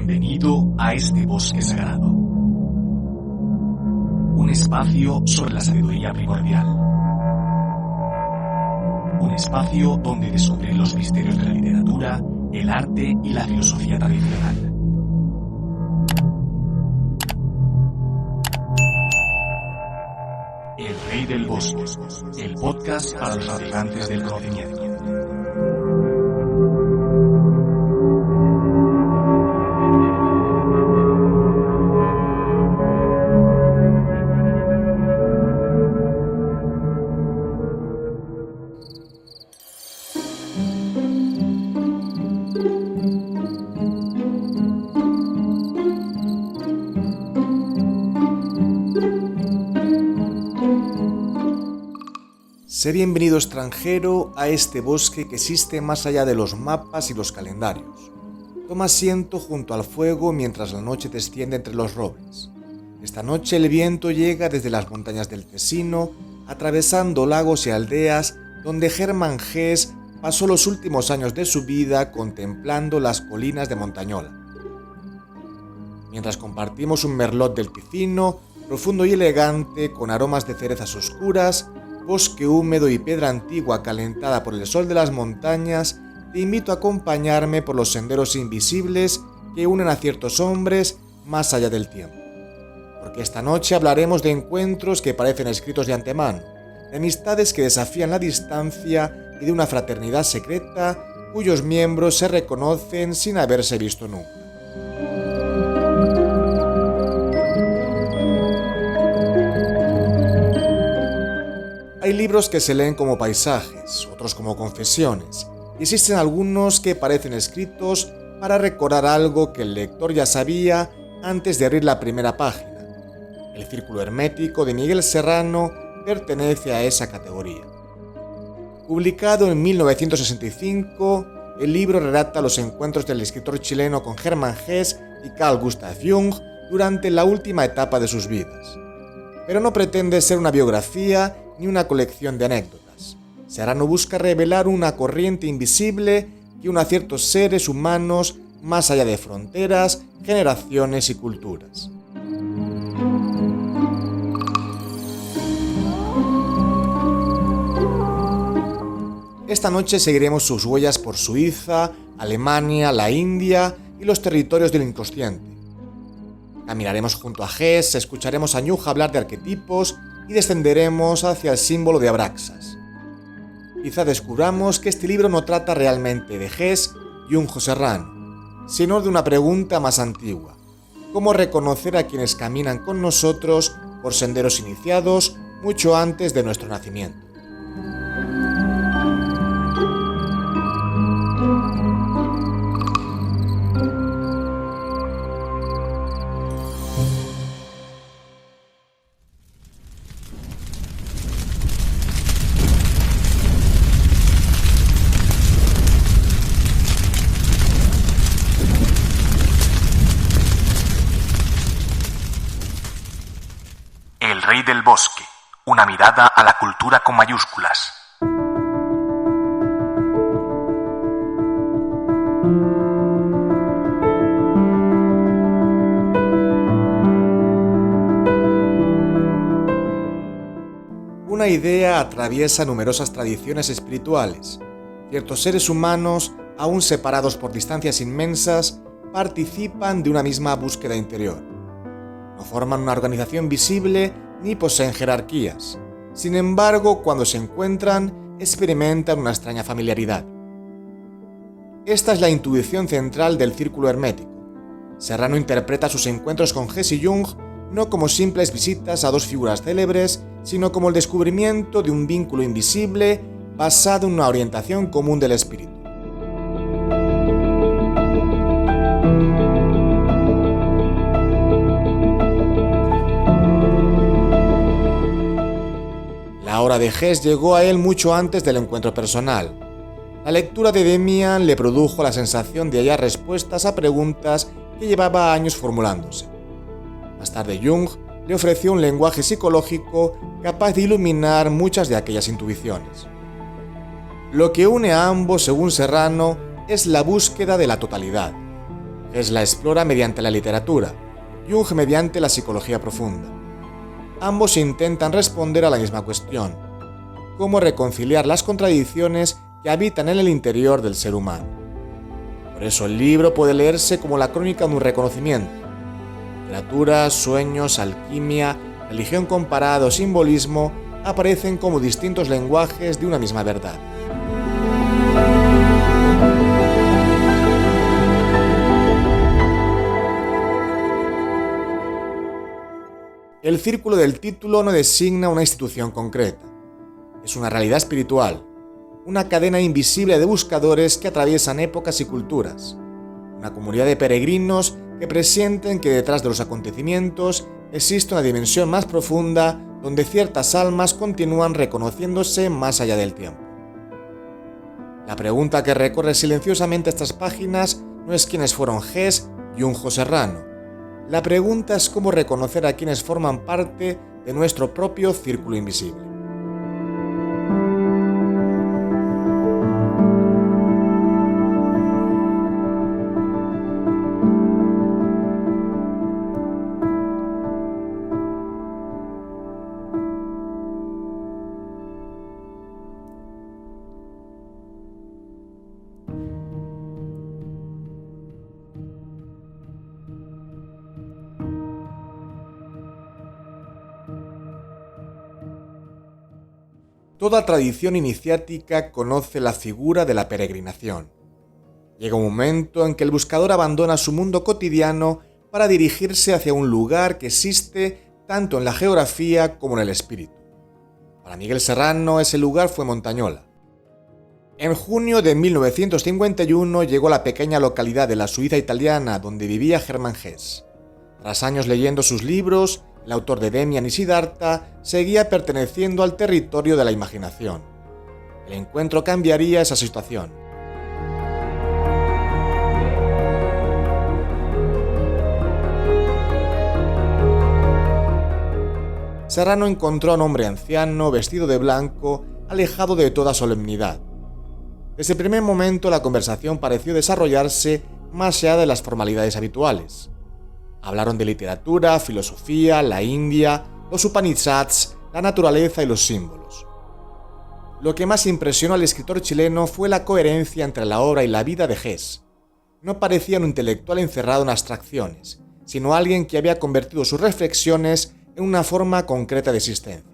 Bienvenido a este bosque sagrado. Un espacio sobre la sabiduría primordial. Un espacio donde descubrir los misterios de la literatura, el arte y la filosofía tradicional. El Rey del Bosque, el podcast para los navegantes del conocimiento. Sé bienvenido extranjero a este bosque que existe más allá de los mapas y los calendarios. Toma asiento junto al fuego mientras la noche desciende entre los robles. Esta noche el viento llega desde las montañas del Tesino, atravesando lagos y aldeas donde Hermann Hesse pasó los últimos años de su vida contemplando las colinas de Montañola. Mientras compartimos un merlot del Ticino, profundo y elegante, con aromas de cerezas oscuras, bosque húmedo y piedra antigua calentada por el sol de las montañas, te invito a acompañarme por los senderos invisibles que unen a ciertos hombres más allá del tiempo. Porque esta noche hablaremos de encuentros que parecen escritos de antemano, de amistades que desafían la distancia y de una fraternidad secreta cuyos miembros se reconocen sin haberse visto nunca. Hay libros que se leen como paisajes, otros como confesiones, y existen algunos que parecen escritos para recordar algo que el lector ya sabía antes de abrir la primera página. El Círculo Hermético de Miguel Serrano pertenece a esa categoría. Publicado en 1965, el libro relata los encuentros del escritor chileno con Hermann Hesse y Carl Gustav Jung durante la última etapa de sus vidas. Pero no pretende ser una biografía ni una colección de anécdotas. Serrano busca revelar una corriente invisible que une a ciertos seres humanos más allá de fronteras, generaciones y culturas. Esta noche seguiremos sus huellas por Suiza, Alemania, la India y los territorios del inconsciente. Caminaremos junto a Hesse, escucharemos a Jung hablar de arquetipos y descenderemos hacia el símbolo de Abraxas. Quizá descubramos que este libro no trata realmente de Hesse, Jung o Serrano, sino de una pregunta más antigua: ¿cómo reconocer a quienes caminan con nosotros por senderos iniciados mucho antes de nuestro nacimiento? El Rey del Bosque, una mirada a la cultura con mayúsculas. Una idea atraviesa numerosas tradiciones espirituales. Ciertos seres humanos, aún separados por distancias inmensas, participan de una misma búsqueda interior. No forman una organización visible ni poseen jerarquías. Sin embargo, cuando se encuentran, experimentan una extraña familiaridad. Esta es la intuición central del Círculo Hermético. Serrano interpreta sus encuentros con Hesse y Jung no como simples visitas a dos figuras célebres, sino como el descubrimiento de un vínculo invisible basado en una orientación común del espíritu. La hora de Hesse llegó a él mucho antes del encuentro personal. La lectura de Demian le produjo la sensación de hallar respuestas a preguntas que llevaba años formulándose. Más tarde Jung le ofreció un lenguaje psicológico capaz de iluminar muchas de aquellas intuiciones. Lo que une a ambos, según Serrano, es la búsqueda de la totalidad. Hess la explora mediante la literatura, Jung mediante la psicología profunda. Ambos intentan responder a la misma cuestión: cómo reconciliar las contradicciones que habitan en el interior del ser humano. Por eso el libro puede leerse como la crónica de un reconocimiento. Literatura, sueños, alquimia, religión comparada o simbolismo aparecen como distintos lenguajes de una misma verdad. El círculo del título no designa una institución concreta. Es una realidad espiritual, una cadena invisible de buscadores que atraviesan épocas y culturas, una comunidad de peregrinos que presienten que detrás de los acontecimientos existe una dimensión más profunda donde ciertas almas continúan reconociéndose más allá del tiempo. La pregunta que recorre silenciosamente estas páginas no es quiénes fueron Hess, Jung o Serrano. La pregunta es cómo reconocer a quienes forman parte de nuestro propio círculo invisible. Toda tradición iniciática conoce la figura de la peregrinación. Llega un momento en que el buscador abandona su mundo cotidiano para dirigirse hacia un lugar que existe tanto en la geografía como en el espíritu. Para Miguel Serrano ese lugar fue Montañola. En junio de 1951 llegó a la pequeña localidad de la Suiza italiana donde vivía Hermann Hesse. Tras años leyendo sus libros, el autor de Demian y Siddhartha seguía perteneciendo al territorio de la imaginación. El encuentro cambiaría esa situación. Serrano encontró a un hombre anciano, vestido de blanco, alejado de toda solemnidad. Desde el primer momento la conversación pareció desarrollarse más allá de las formalidades habituales. Hablaron de literatura, filosofía, la India, los Upanishads, la naturaleza y los símbolos. Lo que más impresionó al escritor chileno fue la coherencia entre la obra y la vida de Hess. No parecía un intelectual encerrado en abstracciones, sino alguien que había convertido sus reflexiones en una forma concreta de existencia.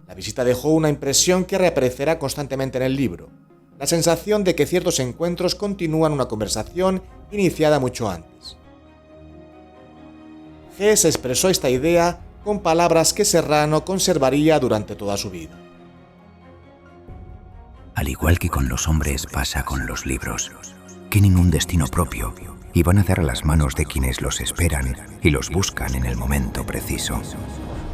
La visita dejó una impresión que reaparecerá constantemente en el libro, la sensación de que ciertos encuentros continúan una conversación iniciada mucho antes. Hess expresó esta idea con palabras que Serrano conservaría durante toda su vida. Al igual que con los hombres pasa con los libros, tienen un destino propio y van a dar a las manos de quienes los esperan y los buscan en el momento preciso.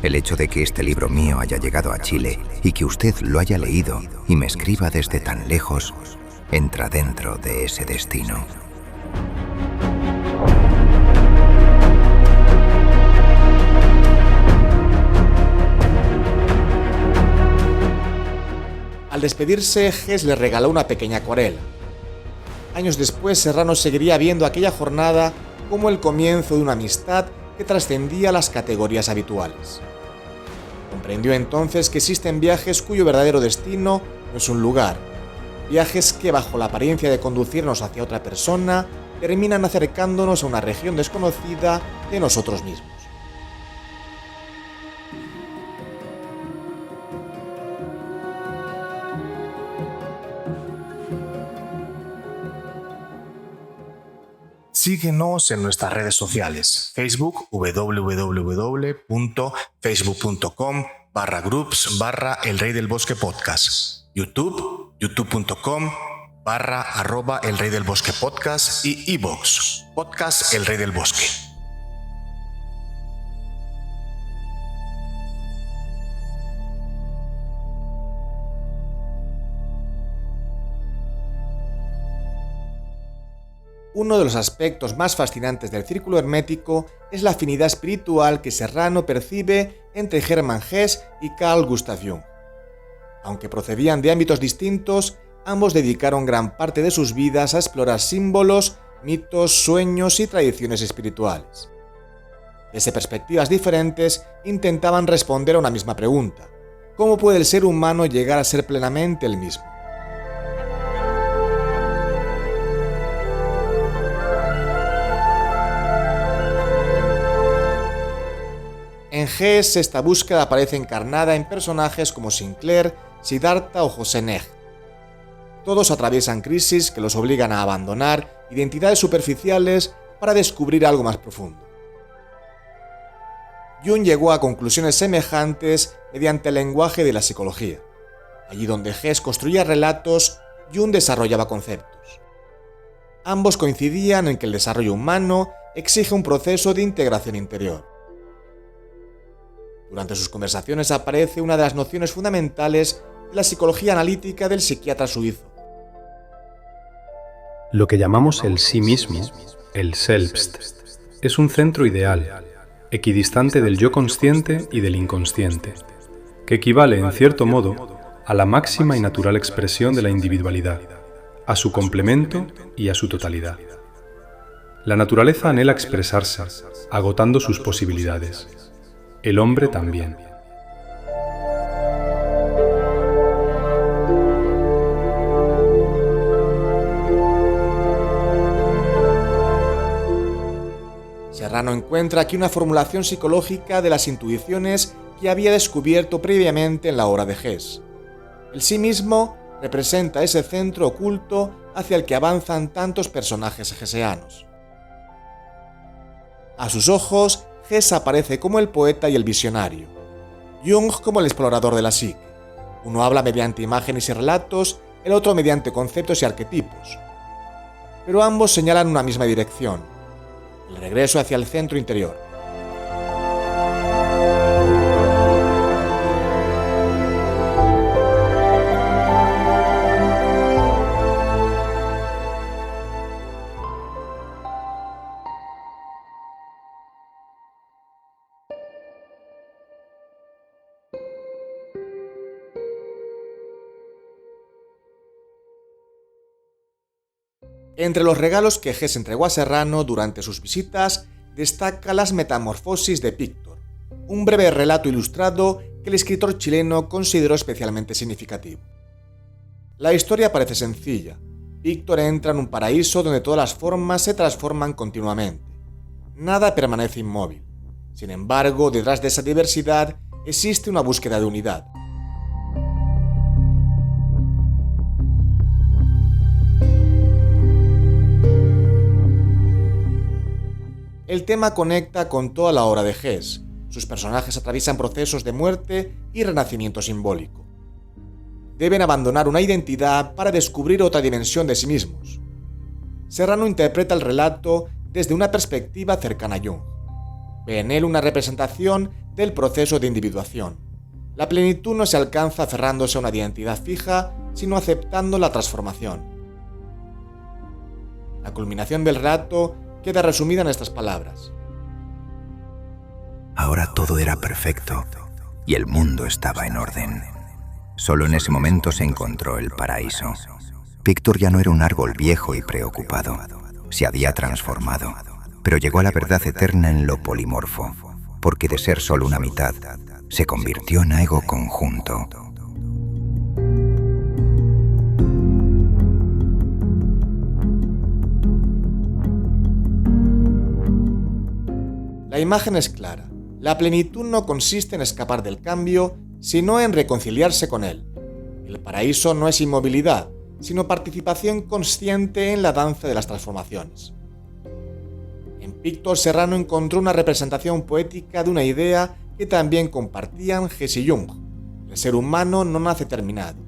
El hecho de que este libro mío haya llegado a Chile y que usted lo haya leído y me escriba desde tan lejos, entra dentro de ese destino. Al despedirse, Hess le regaló una pequeña acuarela. Años después, Serrano seguiría viendo aquella jornada como el comienzo de una amistad que trascendía las categorías habituales. Comprendió entonces que existen viajes cuyo verdadero destino no es un lugar, viajes que bajo la apariencia de conducirnos hacia otra persona, terminan acercándonos a una región desconocida de nosotros mismos. Síguenos en nuestras redes sociales. Facebook, www.facebook.com/groups/El Rey del Bosque Podcast. YouTube, youtube.com/@El Rey del Bosque Podcast y iVoox, Podcast El Rey del Bosque. Uno de los aspectos más fascinantes del círculo hermético es la afinidad espiritual que Serrano percibe entre Hermann Hesse y Carl Gustav Jung. Aunque procedían de ámbitos distintos, ambos dedicaron gran parte de sus vidas a explorar símbolos, mitos, sueños y tradiciones espirituales. Desde perspectivas diferentes, intentaban responder a una misma pregunta: ¿cómo puede el ser humano llegar a ser plenamente el mismo? En Hesse, esta búsqueda aparece encarnada en personajes como Sinclair, Siddhartha o José Neg. Todos atraviesan crisis que los obligan a abandonar identidades superficiales para descubrir algo más profundo. Jung llegó a conclusiones semejantes mediante el lenguaje de la psicología. Allí donde Hesse construía relatos, Jung desarrollaba conceptos. Ambos coincidían en que el desarrollo humano exige un proceso de integración interior. Durante sus conversaciones aparece una de las nociones fundamentales de la psicología analítica del psiquiatra suizo. Lo que llamamos el sí mismo, el Selbst, es un centro ideal, equidistante del yo consciente y del inconsciente, que equivale, en cierto modo, a la máxima y natural expresión de la individualidad, a su complemento y a su totalidad. La naturaleza anhela expresarse, agotando sus posibilidades. El hombre también. Serrano encuentra aquí una formulación psicológica de las intuiciones que había descubierto previamente en la obra de Hesse. El sí mismo representa ese centro oculto hacia el que avanzan tantos personajes hesseanos. A sus ojos, Hesse aparece como el poeta y el visionario, Jung como el explorador de la psique. Uno habla mediante imágenes y relatos, el otro mediante conceptos y arquetipos. Pero ambos señalan una misma dirección: el regreso hacia el centro interior. Entre los regalos que Hesse entregó a Serrano durante sus visitas, destaca Las Metamorfosis de Pictor, un breve relato ilustrado que el escritor chileno consideró especialmente significativo. La historia parece sencilla. Pictor entra en un paraíso donde todas las formas se transforman continuamente. Nada permanece inmóvil. Sin embargo, detrás de esa diversidad existe una búsqueda de unidad. El tema conecta con toda la obra de Hesse. Sus personajes atraviesan procesos de muerte y renacimiento simbólico. Deben abandonar una identidad para descubrir otra dimensión de sí mismos. Serrano interpreta el relato desde una perspectiva cercana a Jung. Ve en él una representación del proceso de individuación. La plenitud no se alcanza aferrándose a una identidad fija, sino aceptando la transformación. La culminación del relato queda resumida en estas palabras: Ahora todo era perfecto y el mundo estaba en orden. Solo en ese momento se encontró el paraíso. Pictor ya no era un árbol viejo y preocupado. Se había transformado, pero llegó a la verdad eterna en lo polimorfo, porque de ser solo una mitad, se convirtió en algo conjunto. La imagen es clara. La plenitud no consiste en escapar del cambio, sino en reconciliarse con él. El paraíso no es inmovilidad, sino participación consciente en la danza de las transformaciones. En Pictor, Serrano encontró una representación poética de una idea que también compartían Hesse y Jung. El ser humano no nace terminado.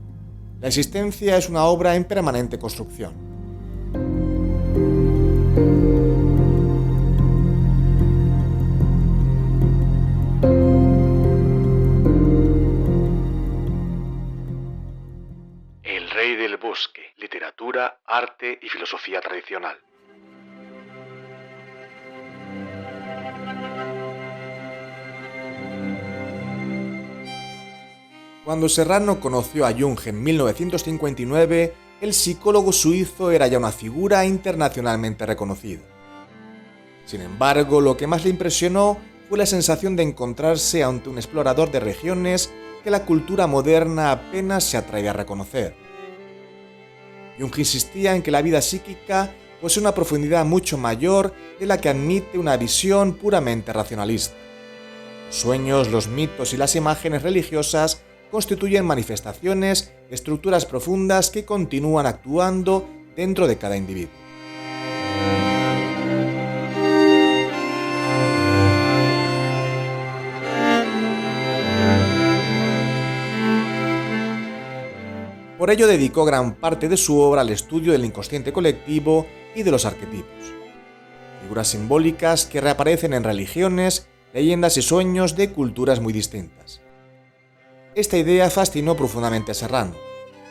La existencia es una obra en permanente construcción. El rey del bosque, literatura, arte y filosofía tradicional. Cuando Serrano conoció a Jung en 1959, el psicólogo suizo era ya una figura internacionalmente reconocida. Sin embargo, lo que más le impresionó fue la sensación de encontrarse ante un explorador de regiones que la cultura moderna apenas se atreve a reconocer. Jung insistía en que la vida psíquica posee una profundidad mucho mayor de la que admite una visión puramente racionalista. Los sueños, los mitos y las imágenes religiosas constituyen manifestaciones, estructuras profundas que continúan actuando dentro de cada individuo. Por ello dedicó gran parte de su obra al estudio del inconsciente colectivo y de los arquetipos, figuras simbólicas que reaparecen en religiones, leyendas y sueños de culturas muy distintas. Esta idea fascinó profundamente a Serrano.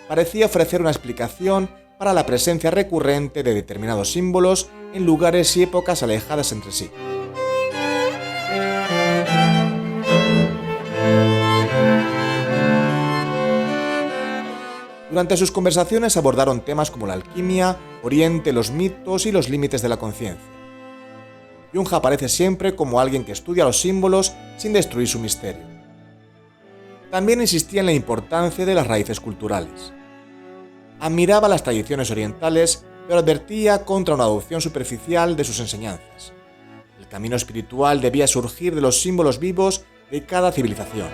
Parecía ofrecer una explicación para la presencia recurrente de determinados símbolos en lugares y épocas alejadas entre sí. Durante sus conversaciones abordaron temas como la alquimia, Oriente, los mitos y los límites de la conciencia. Jung aparece siempre como alguien que estudia los símbolos sin destruir su misterio. También insistía en la importancia de las raíces culturales. Admiraba las tradiciones orientales, pero advertía contra una adopción superficial de sus enseñanzas. El camino espiritual debía surgir de los símbolos vivos de cada civilización.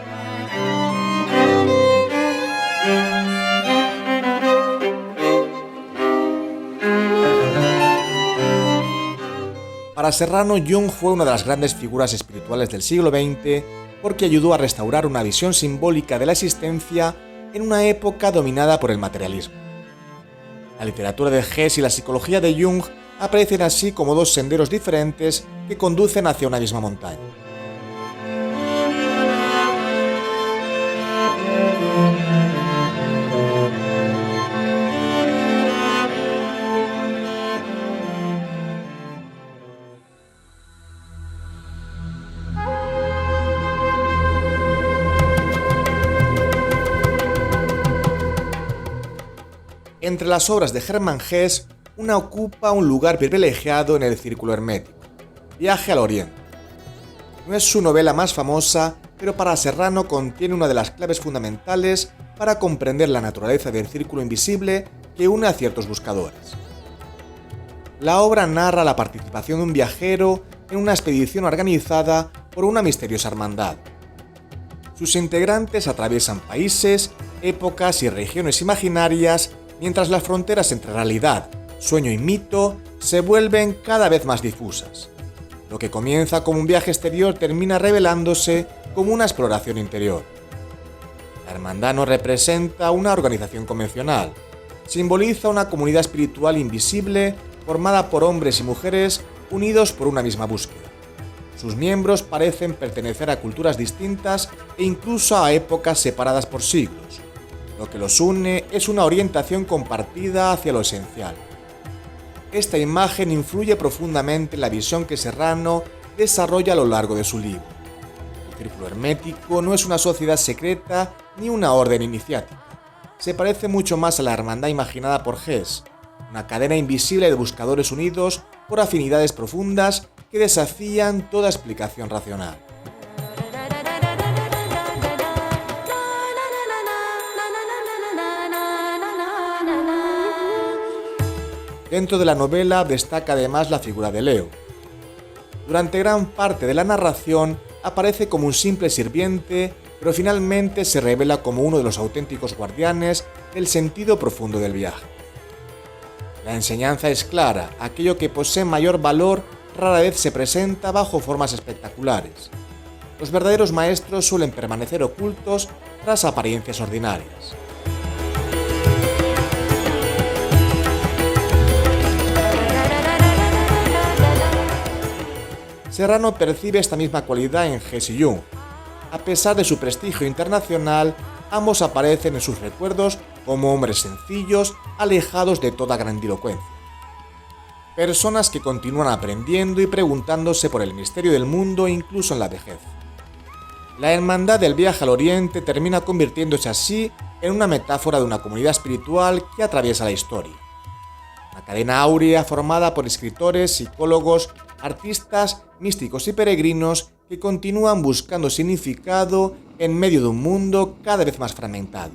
Para Serrano, Jung fue una de las grandes figuras espirituales del siglo XX porque ayudó a restaurar una visión simbólica de la existencia en una época dominada por el materialismo. La literatura de Hess y la psicología de Jung aparecen así como dos senderos diferentes que conducen hacia una misma montaña. Entre las obras de Hermann Hesse, una ocupa un lugar privilegiado en el círculo hermético: Viaje al Oriente. No es su novela más famosa, pero para Serrano contiene una de las claves fundamentales para comprender la naturaleza del círculo invisible que une a ciertos buscadores. La obra narra la participación de un viajero en una expedición organizada por una misteriosa hermandad. Sus integrantes atraviesan países, épocas y regiones imaginarias, mientras las fronteras entre realidad, sueño y mito se vuelven cada vez más difusas. Lo que comienza como un viaje exterior termina revelándose como una exploración interior. La hermandad no representa una organización convencional, simboliza una comunidad espiritual invisible formada por hombres y mujeres unidos por una misma búsqueda. Sus miembros parecen pertenecer a culturas distintas e incluso a épocas separadas por siglos. Lo que los une es una orientación compartida hacia lo esencial. Esta imagen influye profundamente en la visión que Serrano desarrolla a lo largo de su libro. El círculo hermético no es una sociedad secreta ni una orden iniciática. Se parece mucho más a la hermandad imaginada por Hess, una cadena invisible de buscadores unidos por afinidades profundas que desafían toda explicación racional. Dentro de la novela destaca además la figura de Leo. Durante gran parte de la narración aparece como un simple sirviente, pero finalmente se revela como uno de los auténticos guardianes del sentido profundo del viaje. La enseñanza es clara: aquello que posee mayor valor rara vez se presenta bajo formas espectaculares. Los verdaderos maestros suelen permanecer ocultos tras apariencias ordinarias. Serrano percibe esta misma cualidad en Hess y Jung. A pesar de su prestigio internacional, ambos aparecen en sus recuerdos como hombres sencillos, alejados de toda grandilocuencia. Personas que continúan aprendiendo y preguntándose por el misterio del mundo incluso en la vejez. La hermandad del viaje al Oriente termina convirtiéndose así en una metáfora de una comunidad espiritual que atraviesa la historia. Una cadena áurea formada por escritores, psicólogos, artistas, místicos y peregrinos que continúan buscando significado en medio de un mundo cada vez más fragmentado.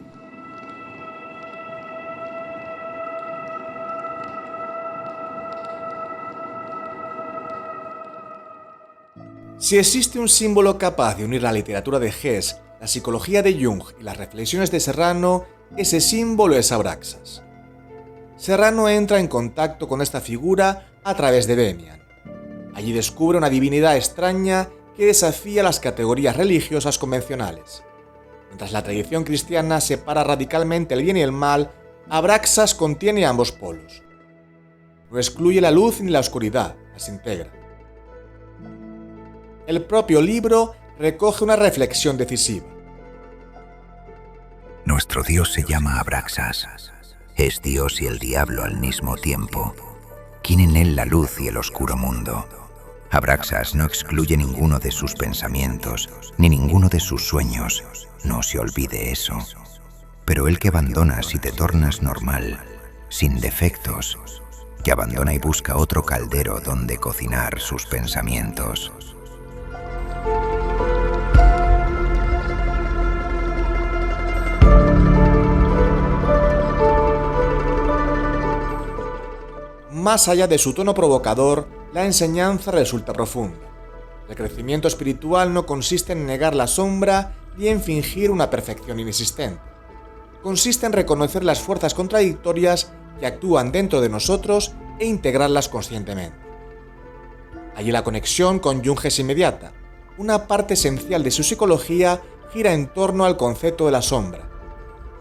Si existe un símbolo capaz de unir la literatura de Hesse, la psicología de Jung y las reflexiones de Serrano, ese símbolo es Abraxas. Serrano entra en contacto con esta figura a través de Demian. Allí descubre una divinidad extraña que desafía las categorías religiosas convencionales. Mientras la tradición cristiana separa radicalmente el bien y el mal, Abraxas contiene ambos polos. No excluye la luz ni la oscuridad, las integra. El propio libro recoge una reflexión decisiva. Nuestro Dios se llama Abraxas. Es Dios y el diablo al mismo tiempo. ¿Quién en él la luz y el oscuro mundo? Abraxas no excluye ninguno de sus pensamientos, ni ninguno de sus sueños. No se olvide eso. Pero el que abandona si te tornas normal, sin defectos, que abandona y busca otro caldero donde cocinar sus pensamientos. Más allá de su tono provocador, la enseñanza resulta profunda. El crecimiento espiritual no consiste en negar la sombra y en fingir una perfección inexistente. Consiste en reconocer las fuerzas contradictorias que actúan dentro de nosotros e integrarlas conscientemente. Allí la conexión con Jung es inmediata. Una parte esencial de su psicología gira en torno al concepto de la sombra,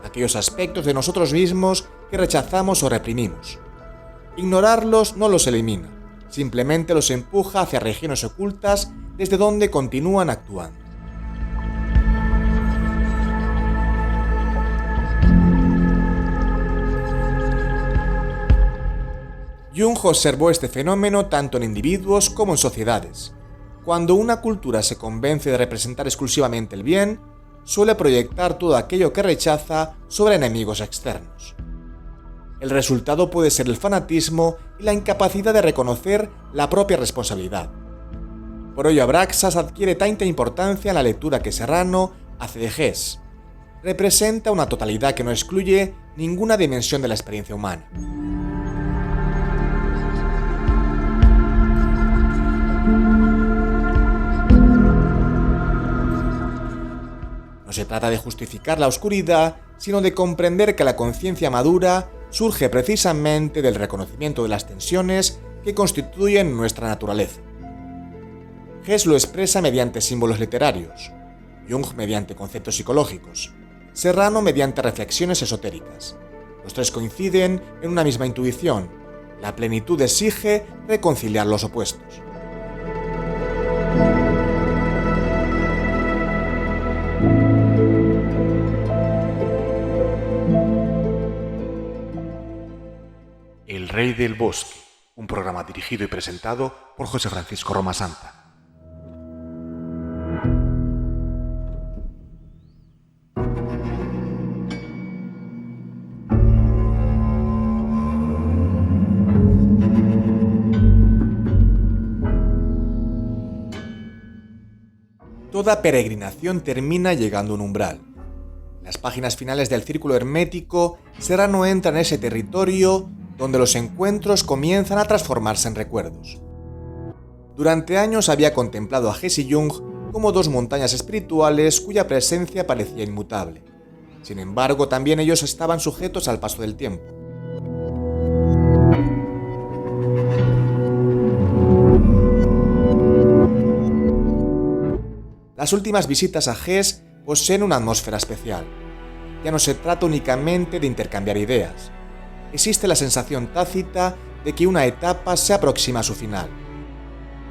aquellos aspectos de nosotros mismos que rechazamos o reprimimos. Ignorarlos no los elimina, simplemente los empuja hacia regiones ocultas desde donde continúan actuando. Jung observó este fenómeno tanto en individuos como en sociedades. Cuando una cultura se convence de representar exclusivamente el bien, suele proyectar todo aquello que rechaza sobre enemigos externos. El resultado puede ser el fanatismo y la incapacidad de reconocer la propia responsabilidad. Por ello, Abraxas adquiere tanta importancia en la lectura que Serrano hace de Hesse. Representa una totalidad que no excluye ninguna dimensión de la experiencia humana. No se trata de justificar la oscuridad, sino de comprender que la conciencia madura surge precisamente del reconocimiento de las tensiones que constituyen nuestra naturaleza. Hesse lo expresa mediante símbolos literarios, Jung mediante conceptos psicológicos, Serrano mediante reflexiones esotéricas. Los tres coinciden en una misma intuición: la plenitud exige reconciliar los opuestos. El Rey del Bosque, un programa dirigido y presentado por José Francisco Roma Santa. Toda peregrinación termina llegando a un umbral. En las páginas finales del Círculo Hermético, Serrano entra en ese territorio donde los encuentros comienzan a transformarse en recuerdos. Durante años había contemplado a Hesse y Jung como dos montañas espirituales cuya presencia parecía inmutable. Sin embargo, también ellos estaban sujetos al paso del tiempo. Las últimas visitas a Hesse poseen una atmósfera especial. Ya no se trata únicamente de intercambiar ideas. Existe la sensación tácita de que una etapa se aproxima a su final.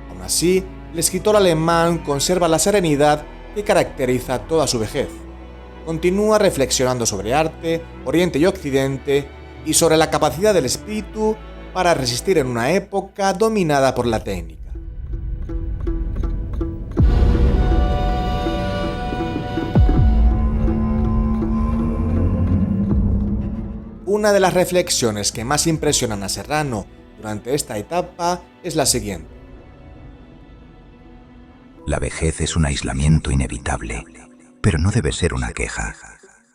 Aún así, el escritor alemán conserva la serenidad que caracteriza toda su vejez. Continúa reflexionando sobre arte, Oriente y Occidente, y sobre la capacidad del espíritu para resistir en una época dominada por la técnica. Una de las reflexiones que más impresionan a Serrano durante esta etapa es la siguiente. La vejez es un aislamiento inevitable, pero no debe ser una queja.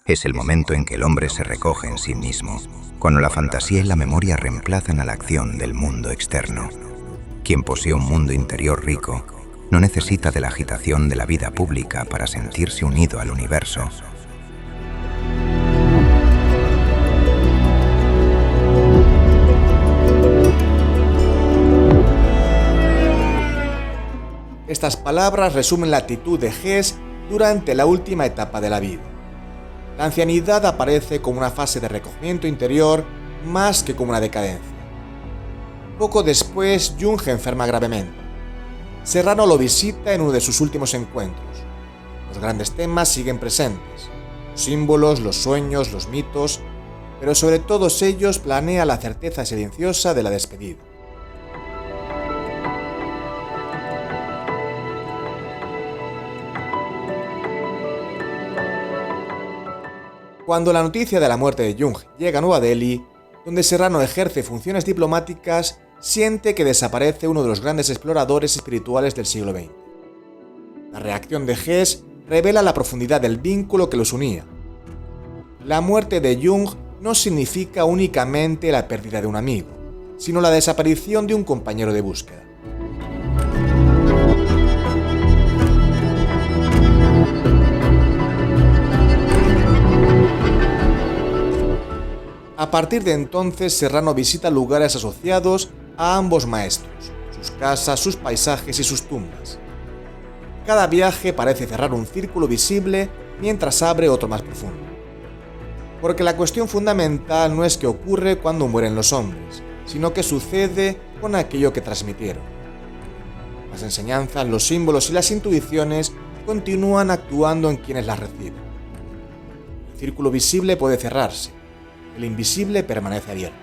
Es el momento en que el hombre se recoge en sí mismo, cuando la fantasía y la memoria reemplazan a la acción del mundo externo. Quien posee un mundo interior rico no necesita de la agitación de la vida pública para sentirse unido al universo. Estas palabras resumen la actitud de Hesse durante la última etapa de la vida. La ancianidad aparece como una fase de recogimiento interior más que como una decadencia. Poco después, Jung enferma gravemente. Serrano lo visita en uno de sus últimos encuentros. Los grandes temas siguen presentes: los símbolos, los sueños, los mitos, pero sobre todos ellos planea la certeza silenciosa de la despedida. Cuando la noticia de la muerte de Jung llega a Nueva Delhi, donde Serrano ejerce funciones diplomáticas, siente que desaparece uno de los grandes exploradores espirituales del siglo XX. La reacción de Hesse revela la profundidad del vínculo que los unía. La muerte de Jung no significa únicamente la pérdida de un amigo, sino la desaparición de un compañero de búsqueda. A partir de entonces, Serrano visita lugares asociados a ambos maestros, sus casas, sus paisajes y sus tumbas. Cada viaje parece cerrar un círculo visible mientras abre otro más profundo. Porque la cuestión fundamental no es qué ocurre cuando mueren los hombres, sino qué sucede con aquello que transmitieron. Las enseñanzas, los símbolos y las intuiciones continúan actuando en quienes las reciben. El círculo visible puede cerrarse. El invisible permanece abierto.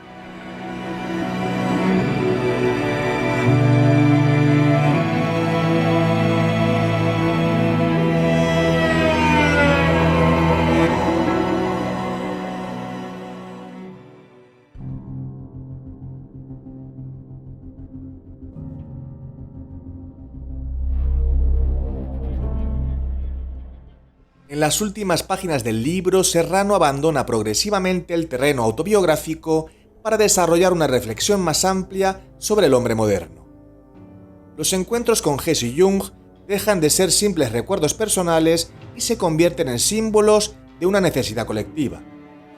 En las últimas páginas del libro, Serrano abandona progresivamente el terreno autobiográfico para desarrollar una reflexión más amplia sobre el hombre moderno. Los encuentros con Hesse y Jung dejan de ser simples recuerdos personales y se convierten en símbolos de una necesidad colectiva: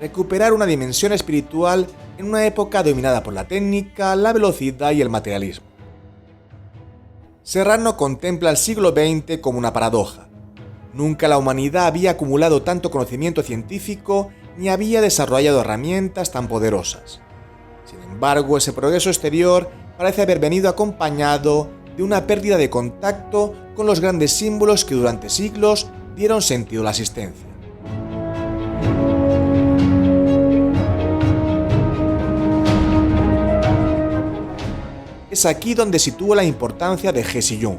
recuperar una dimensión espiritual en una época dominada por la técnica, la velocidad y el materialismo. Serrano contempla el siglo XX como una paradoja. Nunca la humanidad había acumulado tanto conocimiento científico ni había desarrollado herramientas tan poderosas. Sin embargo, ese progreso exterior parece haber venido acompañado de una pérdida de contacto con los grandes símbolos que durante siglos dieron sentido a la existencia. Es aquí donde sitúa la importancia de Hesse y Jung.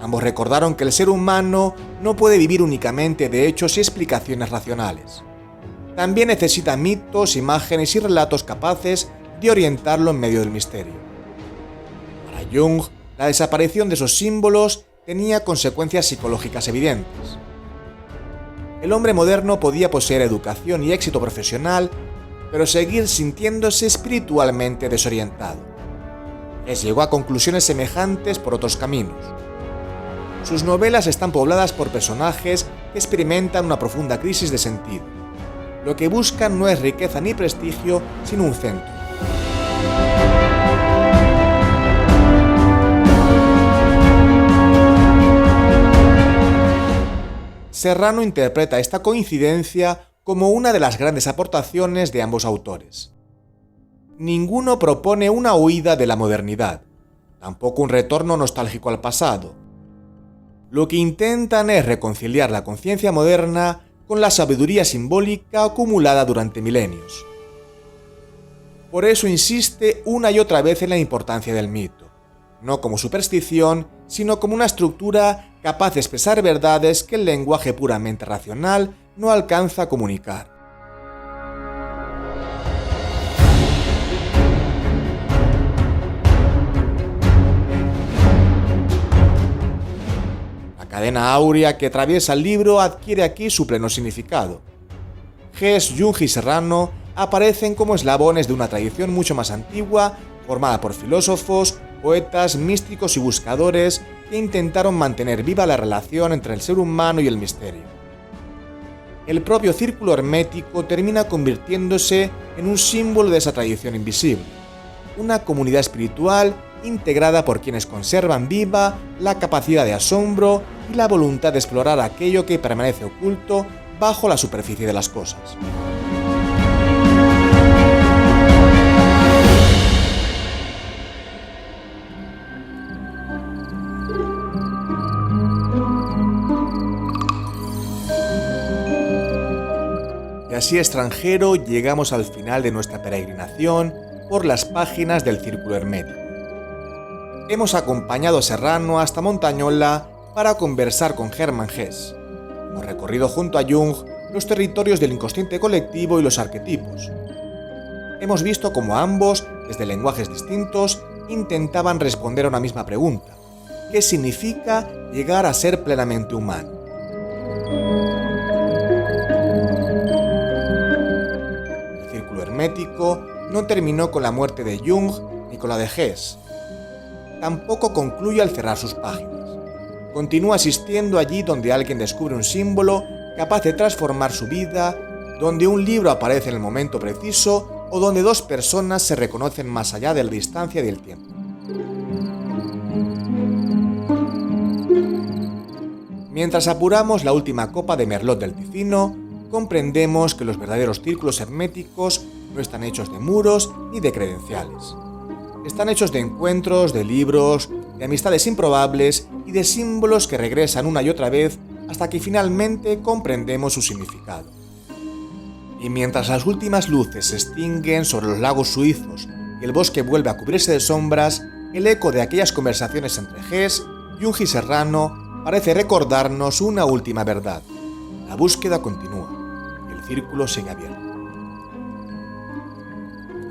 Ambos recordaron que el ser humano no puede vivir únicamente de hechos y explicaciones racionales. También necesita mitos, imágenes y relatos capaces de orientarlo en medio del misterio. Para Jung, la desaparición de esos símbolos tenía consecuencias psicológicas evidentes. El hombre moderno podía poseer educación y éxito profesional, pero seguir sintiéndose espiritualmente desorientado. Llegó a conclusiones semejantes por otros caminos. Sus novelas están pobladas por personajes que experimentan una profunda crisis de sentido. Lo que buscan no es riqueza ni prestigio, sino un centro. Serrano interpreta esta coincidencia como una de las grandes aportaciones de ambos autores. Ninguno propone una huida de la modernidad, tampoco un retorno nostálgico al pasado. Lo que intentan es reconciliar la conciencia moderna con la sabiduría simbólica acumulada durante milenios. Por eso insiste una y otra vez en la importancia del mito, no como superstición, sino como una estructura capaz de expresar verdades que el lenguaje puramente racional no alcanza a comunicar. cadena áurea que atraviesa el libro adquiere aquí su pleno significado. Hess, Jung y Serrano aparecen como eslabones de una tradición mucho más antigua, formada por filósofos, poetas, místicos y buscadores que intentaron mantener viva la relación entre el ser humano y el misterio. El propio círculo hermético termina convirtiéndose en un símbolo de esa tradición invisible, una comunidad espiritual integrada por quienes conservan viva la capacidad de asombro y la voluntad de explorar aquello que permanece oculto bajo la superficie de las cosas. Y así, extranjero, llegamos al final de nuestra peregrinación por las páginas del Círculo Hermético. Hemos acompañado a Serrano hasta Montañola para conversar con Hermann Hesse. Hemos recorrido junto a Jung los territorios del inconsciente colectivo y los arquetipos. Hemos visto cómo ambos, desde lenguajes distintos, intentaban responder a una misma pregunta: ¿qué significa llegar a ser plenamente humano? El Círculo Hermético no terminó con la muerte de Jung ni con la de Hesse. Tampoco concluye al cerrar sus páginas. Continúa existiendo allí donde alguien descubre un símbolo capaz de transformar su vida, donde un libro aparece en el momento preciso o donde dos personas se reconocen más allá de la distancia y del tiempo. Mientras apuramos la última copa de Merlot del Ticino, comprendemos que los verdaderos círculos herméticos no están hechos de muros ni de credenciales. Están hechos de encuentros, de libros, de amistades improbables y de símbolos que regresan una y otra vez hasta que finalmente comprendemos su significado. Y mientras las últimas luces se extinguen sobre los lagos suizos y el bosque vuelve a cubrirse de sombras, el eco de aquellas conversaciones entre Hesse, Jung y Serrano parece recordarnos una última verdad. La búsqueda continúa y el círculo sigue abierto.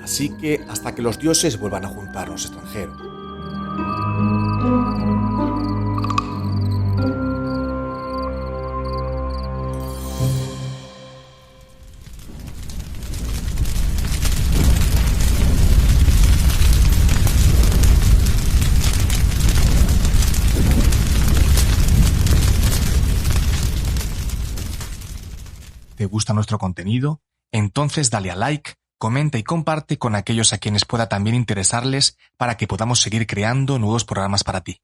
Así que hasta que los dioses vuelvan a juntarnos, extranjero. ¿Te gusta nuestro contenido? Entonces dale a like, comenta y comparte con aquellos a quienes pueda también interesarles para que podamos seguir creando nuevos programas para ti.